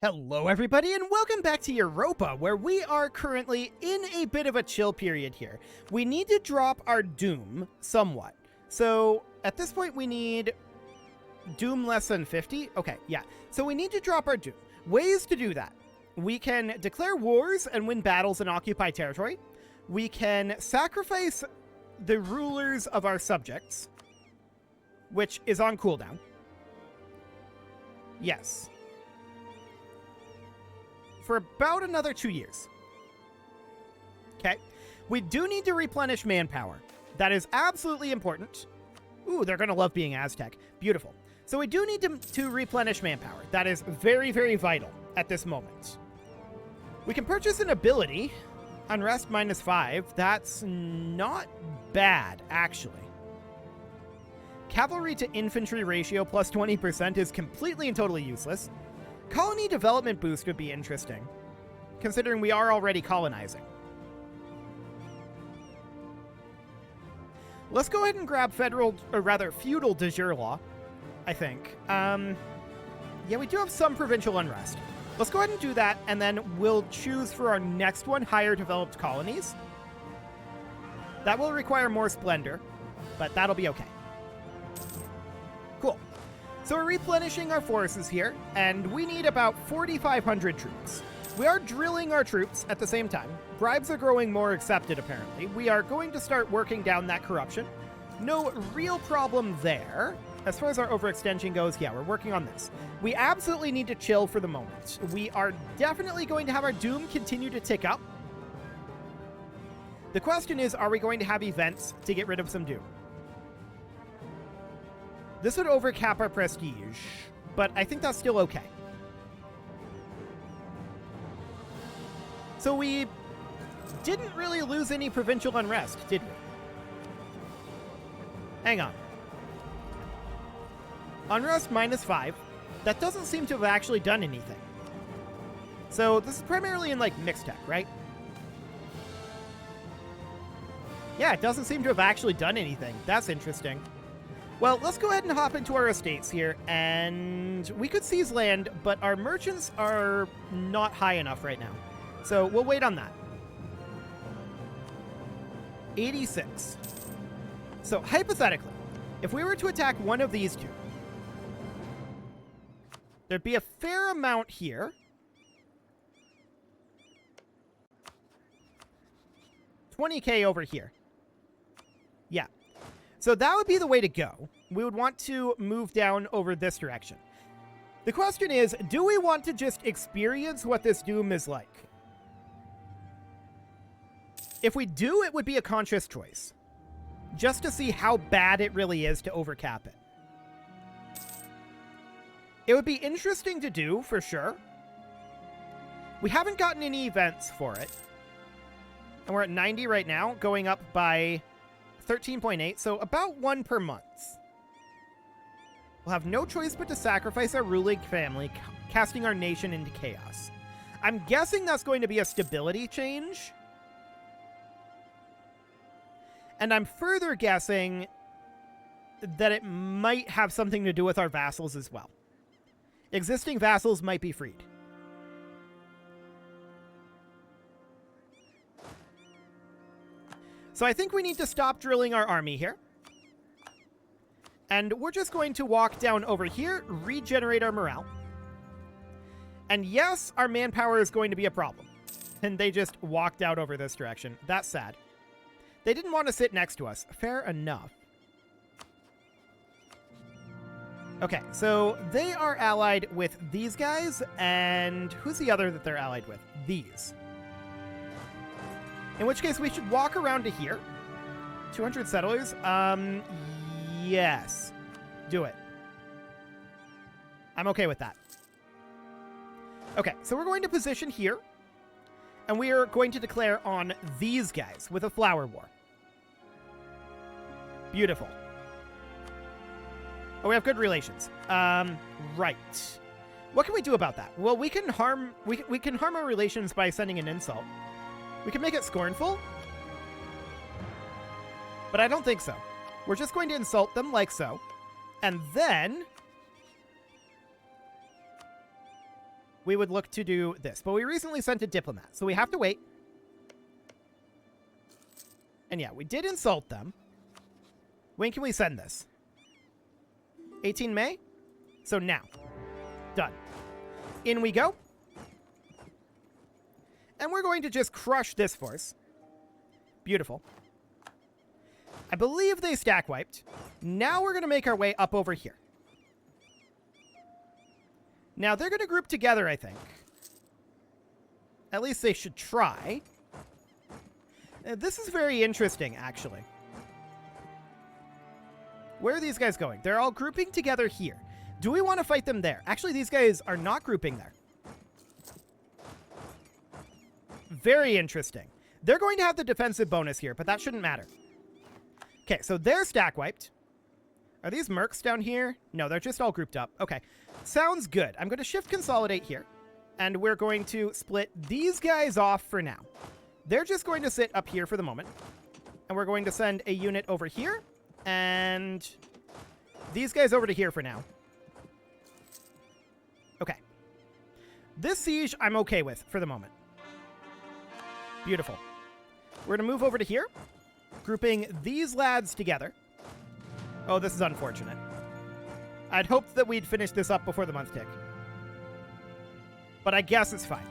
Hello everybody and welcome back to Europa, where we are currently in a bit of a chill period here. We need to drop our Doom somewhat. So at this point we need Doom less than 50. Okay, yeah. So we need to drop our Doom. Ways to do that. We can declare wars and win battles and occupy territory. We can sacrifice the rulers of our subjects, which is on cooldown. Yes. For about another 2 years. Okay. We do need to replenish manpower. That is absolutely important. Ooh, they're going to love being Aztec. Beautiful. So we do need to replenish manpower. That is very, very vital at this moment. We can purchase an ability. Unrest -5. That's not bad, actually. Cavalry to infantry ratio plus 20% is completely and totally useless. Colony development boost would be interesting, considering we are already colonizing. Let's go ahead and grab feudal de jure law, I think. Yeah, we do have some provincial unrest. Let's go ahead and do that, and then we'll choose for our next one higher developed colonies. That will require more splendor, but that'll be okay. Cool. So we're replenishing our forces here, and we need about 4,500 troops. We are drilling our troops at the same time. Bribes are growing more accepted, apparently. We are going to start working down that corruption. No real problem there. As far as our overextension goes, yeah, we're working on this. We absolutely need to chill for the moment. We are definitely going to have our Doom continue to tick up. The question is, are we going to have events to get rid of some Doom? This would overcap our prestige, but I think that's still okay. So we didn't really lose any provincial unrest, did we? Hang on. Unrest -5. That doesn't seem to have actually done anything. So this is primarily in, like, mixed tech, right? Yeah, it doesn't seem to have actually done anything. That's interesting. Well, let's go ahead and hop into our estates here, and we could seize land, but our merchants are not high enough right now. So we'll wait on that. 86. So hypothetically, if we were to attack one of these two, there'd be a fair amount here. $20K over here. Yeah. So that would be the way to go. We would want to move down over this direction. The question is, do we want to just experience what this Doom is like? If we do, it would be a conscious choice. Just to see how bad it really is to overcap it. It would be interesting to do, for sure. We haven't gotten any events for it. And we're at 90 right now, going up by 13.8, so about 1 per month. We'll have no choice but to sacrifice our ruling family, casting our nation into chaos. I'm guessing that's going to be a stability change. And I'm further guessing that it might have something to do with our vassals as well. Existing vassals might be freed. So I think we need to stop drilling our army here. And we're just going to walk down over here, regenerate our morale. And yes, our manpower is going to be a problem. And they just walked out over this direction. That's sad. They didn't want to sit next to us. Fair enough. Okay, so they are allied with these guys. And who's the other that they're allied with? These. In which case, we should walk around to here. 200 settlers. Yes. Do it. I'm okay with that. Okay, so we're going to position here. And we are going to declare on these guys with a flower war. Beautiful. Oh, we have good relations. Right. What can we do about that? Well, we can harm our relations by sending an insult. We can make it scornful, but I don't think so. We're just going to insult them like so, and then we would look to do this. But we recently sent a diplomat, so we have to wait. And yeah, we did insult them. When can we send this? 18 May? So now. Done. In we go. And we're going to just crush this force. Beautiful. I believe they stack wiped. Now we're going to make our way up over here. Now they're going to group together, I think. At least they should try. This is very interesting, actually. Where are these guys going? They're all grouping together here. Do we want to fight them there? Actually, these guys are not grouping there. Very interesting. They're going to have the defensive bonus here, but that shouldn't matter. Okay, so they're stack wiped. Are these mercs down here? No, they're just all grouped up. Okay, sounds good. I'm going to shift consolidate here, and we're going to split these guys off for now. They're just going to sit up here for the moment, and we're going to send a unit over here, and these guys over to here for now. Okay. This siege I'm okay with for the moment. Beautiful. We're going to move over to here, grouping these lads together. Oh, this is unfortunate. I'd hoped that we'd finish this up before the month tick. But I guess it's fine.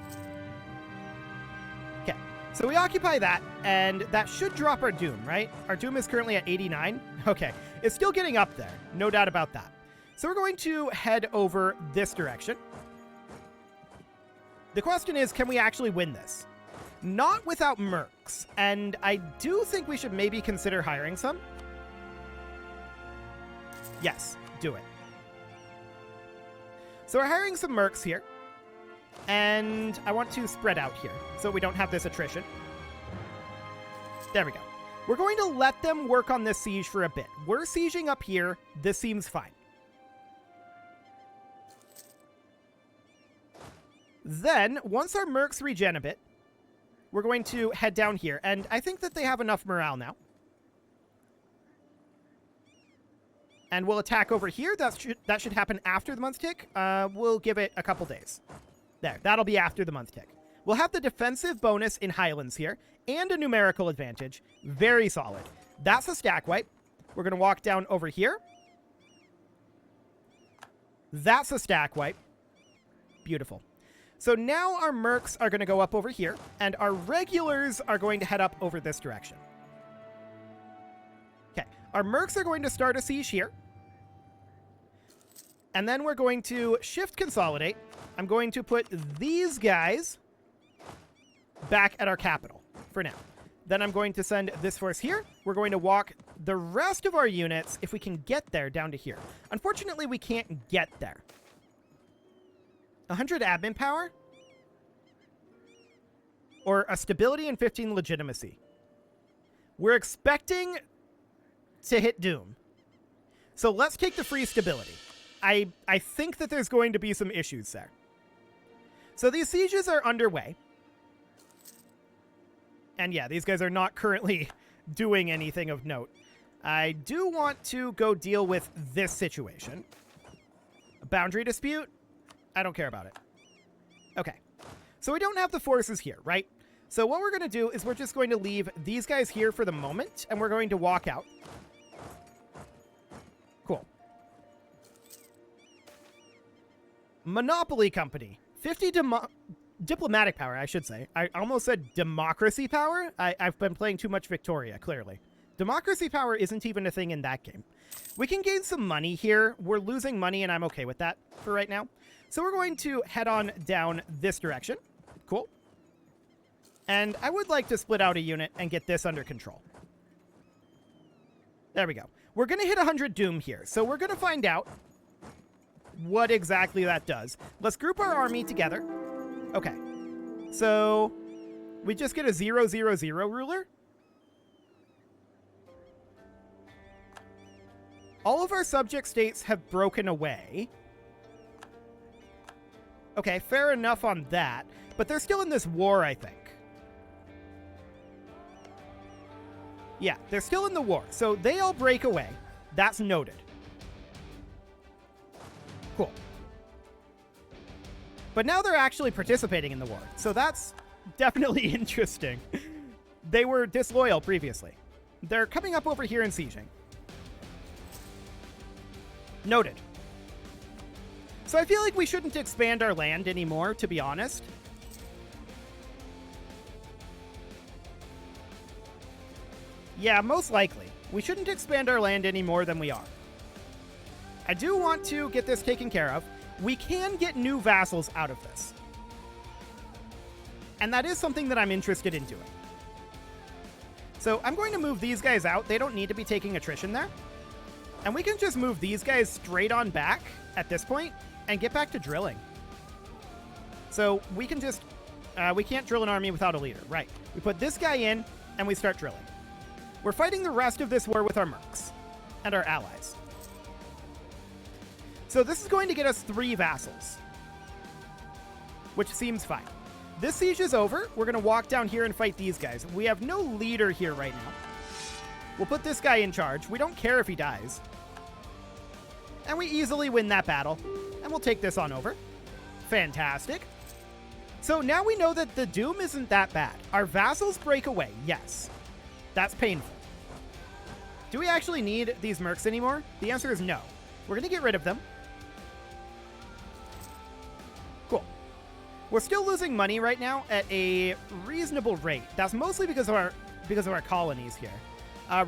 Okay, so we occupy that, and that should drop our doom, right? Our doom is currently at 89. Okay, it's still getting up there. No doubt about that. So we're going to head over this direction. The question is, can we actually win this? Not without mercs, and I do think we should maybe consider hiring some. Yes, do it. So we're hiring some mercs here, and I want to spread out here so we don't have this attrition. There we go. We're going to let them work on this siege for a bit. We're sieging up here. This seems fine. Then, once our mercs regen a bit, we're going to head down here, and I think that they have enough morale now. And we'll attack over here. That should happen after the month tick. We'll give it a couple days. There, that'll be after the month tick. We'll have the defensive bonus in Highlands here, and a numerical advantage. Very solid. That's a stack wipe. We're going to walk down over here. That's a stack wipe. Beautiful. So now our mercs are going to go up over here, and our regulars are going to head up over this direction. Okay, our mercs are going to start a siege here. And then we're going to shift consolidate. I'm going to put these guys back at our capital for now. Then I'm going to send this force here. We're going to walk the rest of our units, if we can get there, down to here. Unfortunately, we can't get there. 100 admin power? Or a stability and 15 legitimacy. We're expecting to hit doom. So let's take the free stability. I think that there's going to be some issues there. So these sieges are underway. And yeah, these guys are not currently doing anything of note. I do want to go deal with this situation. A boundary dispute? I don't care about it. Okay. So we don't have the forces here, right? So what we're going to do is we're just going to leave these guys here for the moment, and we're going to walk out. Cool. Monopoly Company. 50 diplomatic power, I should say. I almost said democracy power. I've been playing too much Victoria, clearly. Democracy power isn't even a thing in that game. We can gain some money here. We're losing money, and I'm okay with that for right now. So we're going to head on down this direction. Cool. And I would like to split out a unit and get this under control. There we go. We're going to hit 100 doom here. So we're going to find out what exactly that does. Let's group our army together. Okay. So we just get a 0-0-0 ruler. All of our subject states have broken away. Okay, fair enough on that. But they're still in this war, I think. Yeah, they're still in the war. So they all break away. That's noted. Cool. But now they're actually participating in the war, so that's definitely interesting. They were disloyal previously. They're coming up over here and sieging. Noted. So I feel like we shouldn't expand our land anymore, to be honest. Yeah, most likely. We shouldn't expand our land any more than we are. I do want to get this taken care of. We can get new vassals out of this. And that is something that I'm interested in doing. So I'm going to move these guys out. They don't need to be taking attrition there. And we can just move these guys straight on back at this point and get back to drilling. So we can just... we can't drill an army without a leader. Right. We put this guy in and we start drilling. We're fighting the rest of this war with our mercs and our allies. So this is going to get us 3 vassals, which seems fine. This siege is over. We're going to walk down here and fight these guys. We have no leader here right now. We'll put this guy in charge. We don't care if he dies. And we easily win that battle. And we'll take this on over. Fantastic. So now we know that the doom isn't that bad. Our vassals break away. Yes. That's painful. Do we actually need these mercs anymore? The answer is no. We're going to get rid of them. Cool. We're still losing money right now at a reasonable rate. That's mostly because of our colonies here.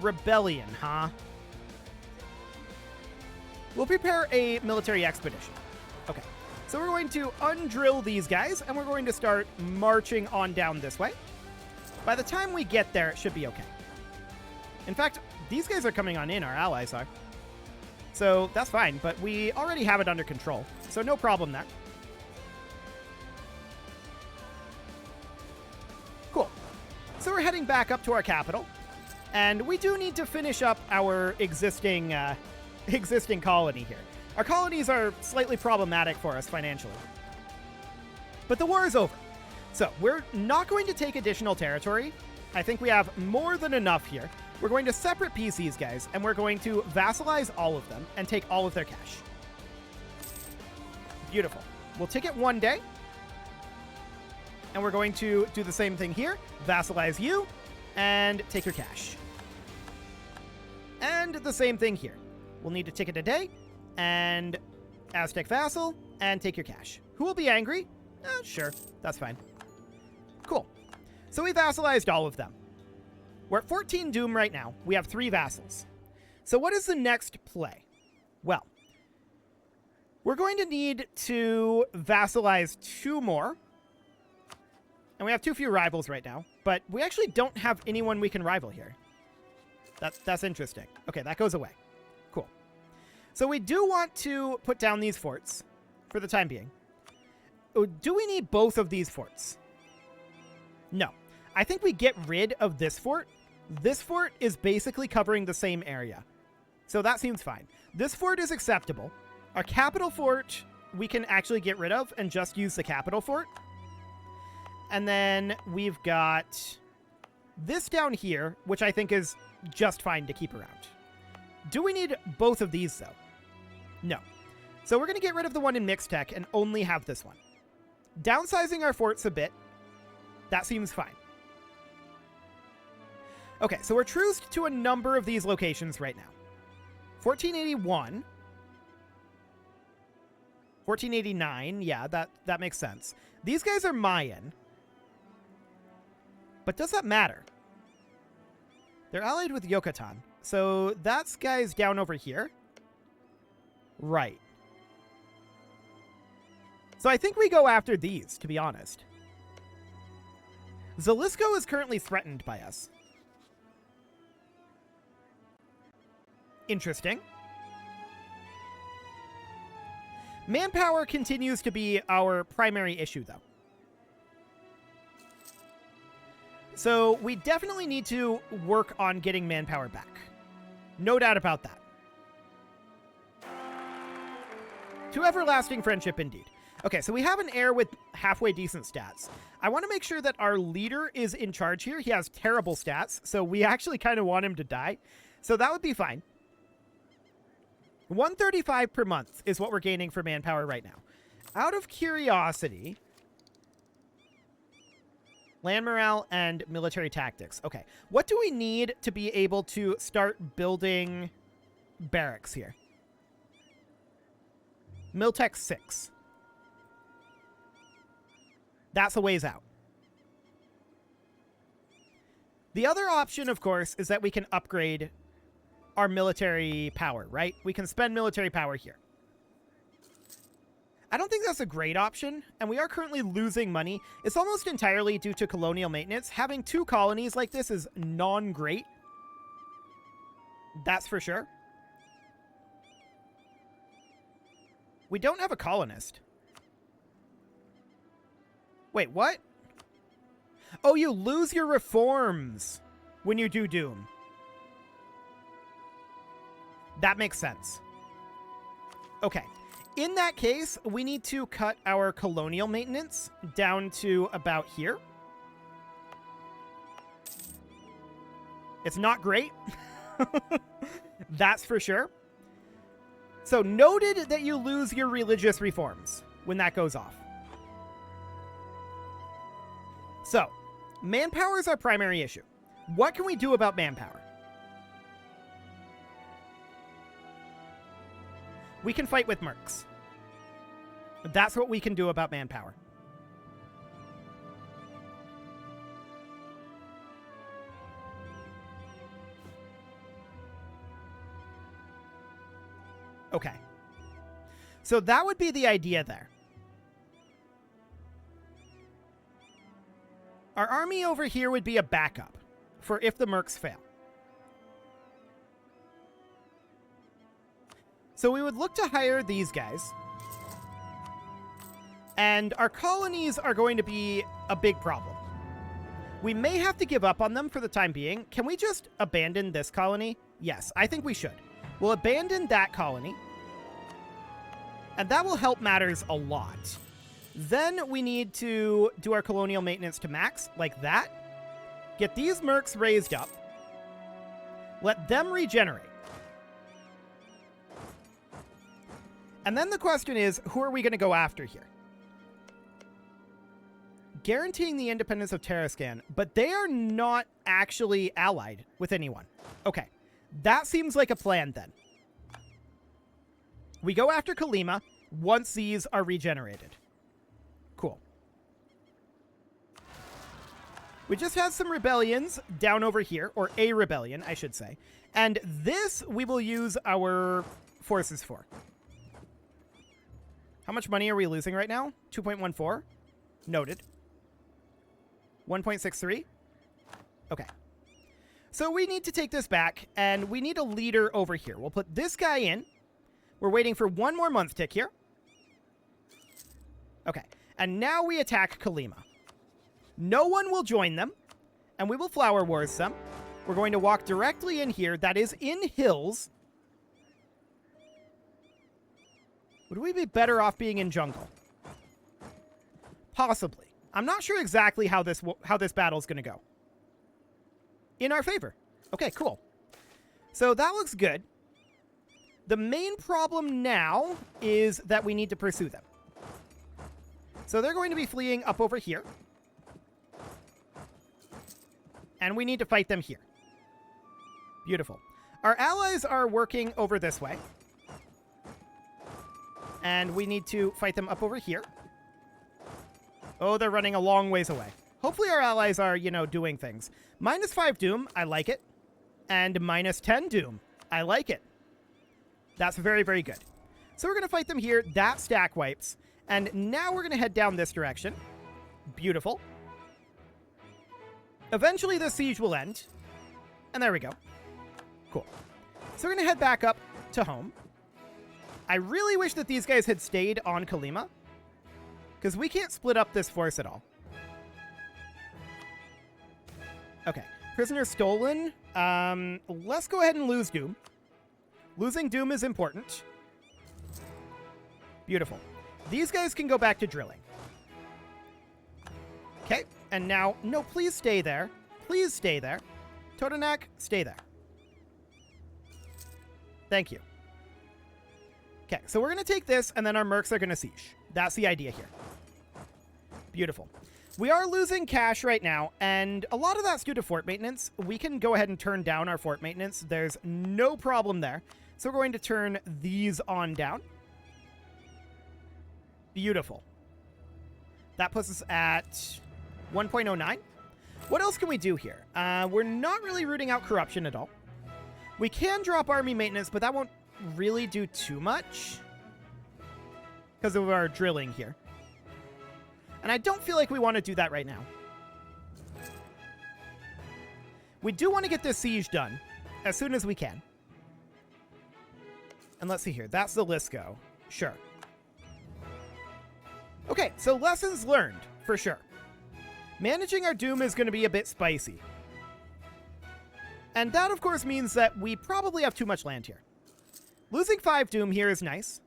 Rebellion, huh? We'll prepare a military expedition. Okay. So we're going to undrill these guys, and we're going to start marching on down this way. By the time we get there, it should be okay. In fact, these guys are coming on in, our allies are. So that's fine, but we already have it under control. So no problem there. Cool. So we're heading back up to our capital. And we do need to finish up our existing colony here. Our colonies are slightly problematic for us financially. But the war is over. So we're not going to take additional territory. I think we have more than enough here. We're going to separate piece these guys, and we're going to vassalize all of them and take all of their cash. Beautiful. We'll take it one day. And we're going to do the same thing here. Vassalize you and take your cash. And the same thing here. We'll need to ticket a day and Aztec vassal and take your cash. Who will be angry? Sure, that's fine. Cool. So we vassalized all of them. We're at 14 doom right now. We have 3 vassals. So what is the next play? Well, we're going to need to vassalize 2 more. And we have too few rivals right now. But we actually don't have anyone we can rival here. That's interesting. Okay, that goes away. Cool. So we do want to put down these forts for the time being. Do we need both of these forts? No. I think we get rid of this fort. This fort is basically covering the same area. So that seems fine. This fort is acceptable. Our capital fort, we can actually get rid of and just use the capital fort. And then we've got this down here, which I think is just fine to keep around. Do we need both of these, though? No. So we're going to get rid of the one in mixed tech and only have this one. Downsizing our forts a bit. That seems fine. Okay, so we're truced to a number of these locations right now. 1481. 1489. Yeah, that makes sense. These guys are Mayan. But does that matter? They're allied with Yucatan. So that's guys down over here. Right. So I think we go after these, to be honest. Jalisco is currently threatened by us. Interesting. Manpower continues to be our primary issue, though. So we definitely need to work on getting manpower back. No doubt about that. To everlasting friendship, indeed. Okay, so we have an heir with halfway decent stats. I want to make sure that our leader is in charge here. He has terrible stats, so we actually kind of want him to die. So that would be fine. 135 per month is what we're gaining for manpower right now. Out of curiosity... Land morale and military tactics. Okay. What do we need to be able to start building barracks here? Miltech 6. That's a ways out. The other option, of course, is that we can upgrade our military power, right? We can spend military power here. I don't think that's a great option, and we are currently losing money. It's almost entirely due to colonial maintenance. Having 2 colonies like this is non-great. That's for sure. We don't have a colonist. Wait, what? Oh, you lose your reforms when you do Doom. That makes sense. Okay. In that case, we need to cut our colonial maintenance down to about here. It's not great. That's for sure. So noted that you lose your religious reforms when that goes off. So, manpower is our primary issue. What can we do about manpower? We can fight with mercs. That's what we can do about manpower. Okay. So that would be the idea there. Our army over here would be a backup for if the mercs fail. So we would look to hire these guys. And our colonies are going to be a big problem. We may have to give up on them for the time being. Can we just abandon this colony? Yes, I think we should. We'll abandon that colony. And that will help matters a lot. Then we need to do our colonial maintenance to max, like that. Get these mercs raised up. Let them regenerate. And then the question is, who are we going to go after here? Guaranteeing the independence of Terrascan, but they are not actually allied with anyone. Okay, that seems like a plan then. We go after Kalima once these are regenerated. Cool. We just had some rebellions down over here, or a rebellion, I should say. And this we will use our forces for. How much money are we losing right now? 2.14. Noted. 1.63. Okay. So we need to take this back, and we need a leader over here. We'll put this guy in. We're waiting for one more month tick here. Okay. And now we attack Kalima. No one will join them, and we will flower wars them. We're going to walk directly in here. That is in hills. Would we be better off being in jungle? Possibly. I'm not sure exactly how this battle's going to go. In our favor. Okay, cool. So that looks good. The main problem now is that we need to pursue them. So they're going to be fleeing up over here. And we need to fight them here. Beautiful. Our allies are working over this way. And we need to fight them up over here. Oh, they're running a long ways away. Hopefully our allies are, you know, doing things. -5 Doom, I like it. And -10 Doom, I like it. That's very, very good. So we're going to fight them here. That stack wipes. And now we're going to head down this direction. Beautiful. Eventually the siege will end. And there we go. Cool. So we're going to head back up to home. I really wish that these guys had stayed on Kalima, because we can't split up this force at all. Okay. Prisoner stolen. Let's go ahead and lose Doom. Losing Doom is important. Beautiful. These guys can go back to drilling. Okay. And now, no, please stay there. Please stay there. Totonac, stay there. Thank you. Okay, so we're going to take this, and then our mercs are going to siege. That's the idea here. Beautiful. We are losing cash right now, and a lot of that's due to fort maintenance. We can go ahead and turn down our fort maintenance. There's no problem there. So we're going to turn these on down. Beautiful. That puts us at 1.09. What else can we do here? We're not really rooting out corruption at all. We can drop army maintenance, but that won't really do too much because of our drilling here. And I don't feel like we want to do that right now. We do want to get this siege done as soon as we can. And let's see here. That's the Lisco. Sure. Okay, so lessons learned, for sure. Managing our doom is going to be a bit spicy. And that, of course, means that we probably have too much land here. Losing 5 doom here is nice.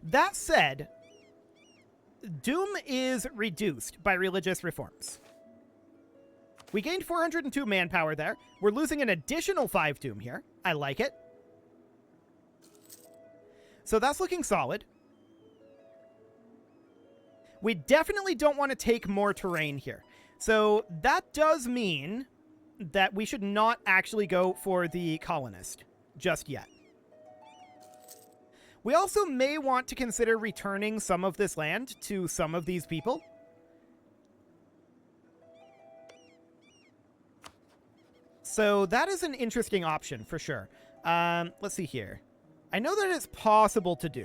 That said, doom is reduced by religious reforms. We gained 402 manpower there. We're losing an additional 5 doom here. I like it. So that's looking solid. We definitely don't want to take more terrain here. So that does mean that we should not actually go for the colonist just yet. We also may want to consider returning some of this land to some of these people. So that is an interesting option for sure. Let's see here. I know that it's possible to do.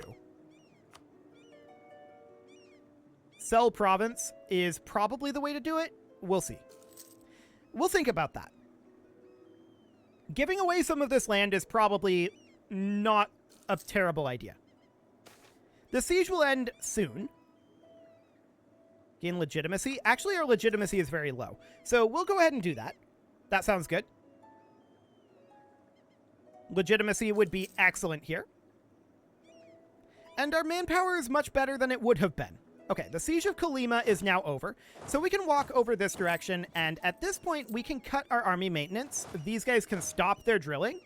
Sell province is probably the way to do it. We'll see. We'll think about that. Giving away some of this land is probably not a terrible idea. The siege will end soon. Gain legitimacy. Actually, our legitimacy is very low. So we'll go ahead and do that. That sounds good. Legitimacy would be excellent here. And our manpower is much better than it would have been. Okay, the Siege of Kolyma is now over, so we can walk over this direction, and at this point, we can cut our army maintenance. These guys can stop their drilling,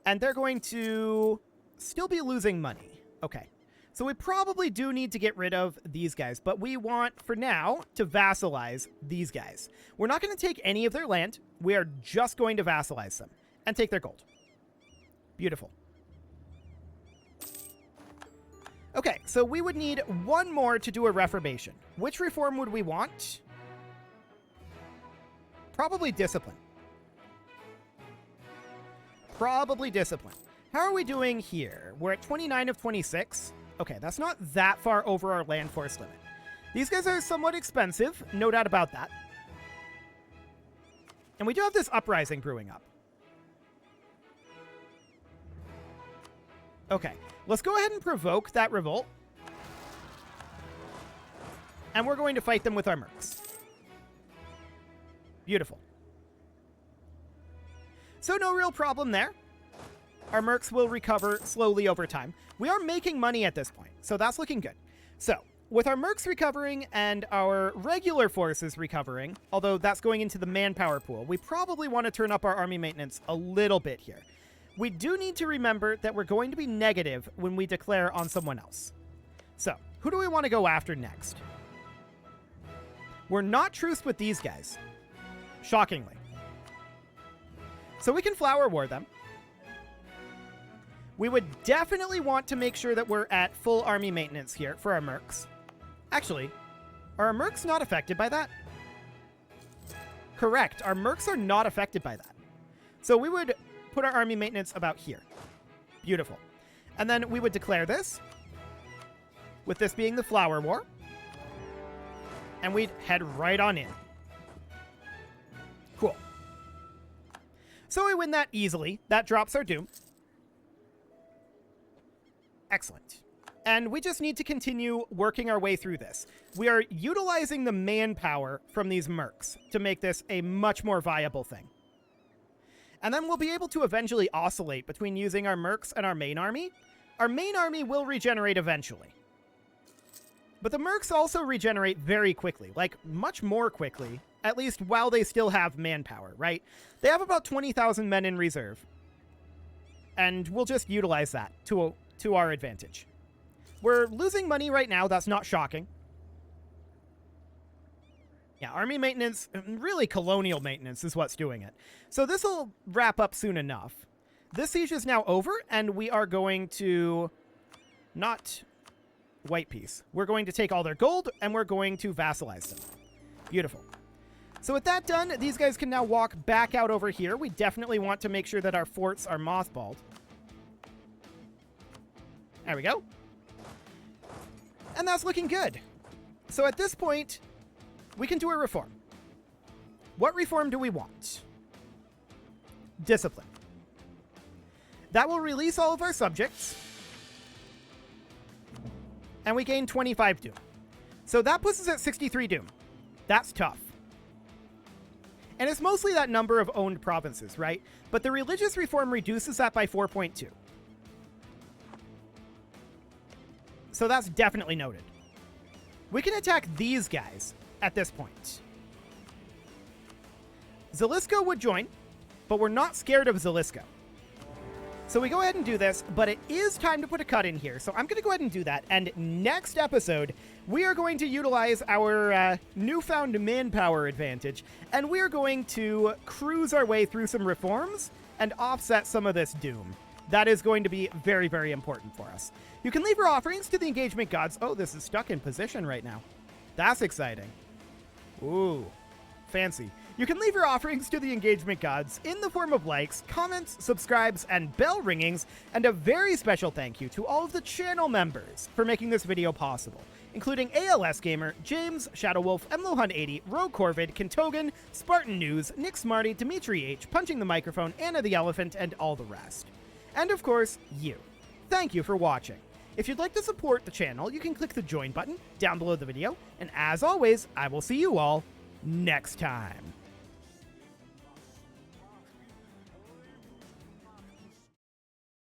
and they're going to still be losing money. Okay, so we probably do need to get rid of these guys, but we want, for now, to vassalize these guys. We're not going to take any of their land. We are just going to vassalize them and take their gold. Beautiful. Okay, so we would need one more to do a reformation. Which reform would we want? Probably discipline. Probably discipline. How are we doing here? We're at 29 of 26. Okay, that's not that far over our land force limit. These guys are somewhat expensive, no doubt about that. And we do have this uprising brewing up. Okay, let's go ahead and provoke that revolt. And we're going to fight them with our mercs. Beautiful. So no real problem there. Our mercs will recover slowly over time. We are making money at this point, so that's looking good. So, with our mercs recovering and our regular forces recovering, although that's going into the manpower pool, we probably want to turn up our army maintenance a little bit here. We do need to remember that we're going to be negative when we declare on someone else. So, who do we want to go after next? We're not truced with these guys. Shockingly. So we can flower war them. We would definitely want to make sure that we're at full army maintenance here for our mercs. Actually, are our mercs not affected by that? Correct. Our mercs are not affected by that. So we would put our army maintenance about here. Beautiful. And then we would declare this, with this being the flower war. And we'd head right on in. Cool. So we win that easily. That drops our doom. Excellent. And we just need to continue working our way through this. We are utilizing the manpower from these mercs to make this a much more viable thing. And then we'll be able to eventually oscillate between using our mercs and our main army. Our main army will regenerate eventually. But the mercs also regenerate very quickly, like much more quickly, at least while they still have manpower, right? They have about 20,000 men in reserve. And we'll just utilize that to our advantage. We're losing money right now. That's not shocking. Yeah, army maintenance, really colonial maintenance is what's doing it. So this will wrap up soon enough. This siege is now over, and we are going to not white peace. We're going to take all their gold, and we're going to vassalize them. Beautiful. So with that done, these guys can now walk back out over here. We definitely want to make sure that our forts are mothballed. There we go. And that's looking good. So at this point, we can do a reform. What reform do we want? Discipline. That will release all of our subjects. And we gain 25 doom. So that puts us at 63 doom. That's tough. And it's mostly that number of owned provinces, right? But the religious reform reduces that by 4.2. So that's definitely noted. We can attack these guys at this point. Zalisco would join, but we're not scared of Zalisco. So we go ahead and do this, but it is time to put a cut in here. So I'm going to go ahead and do that. And next episode, we are going to utilize our newfound manpower advantage, and we are going to cruise our way through some reforms and offset some of this doom. That is going to be very, very important for us. You can leave your offerings to the engagement gods. Oh, this is stuck in position right now. That's exciting. Ooh, fancy. You can leave your offerings to the engagement gods in the form of likes, comments, subscribes, and bell ringings, and a very special thank you to all of the channel members for making this video possible, including ALS Gamer, James, Shadowwolf, Mlohan80, Rogue Corvid, Kentogan, Spartan News, Nick Smarty, Dimitri H, Punching the Microphone, Anna the Elephant, and all the rest. And of course, you. Thank you for watching. If you'd like to support the channel, you can click the join button down below the video, and as always, I will see you all next time.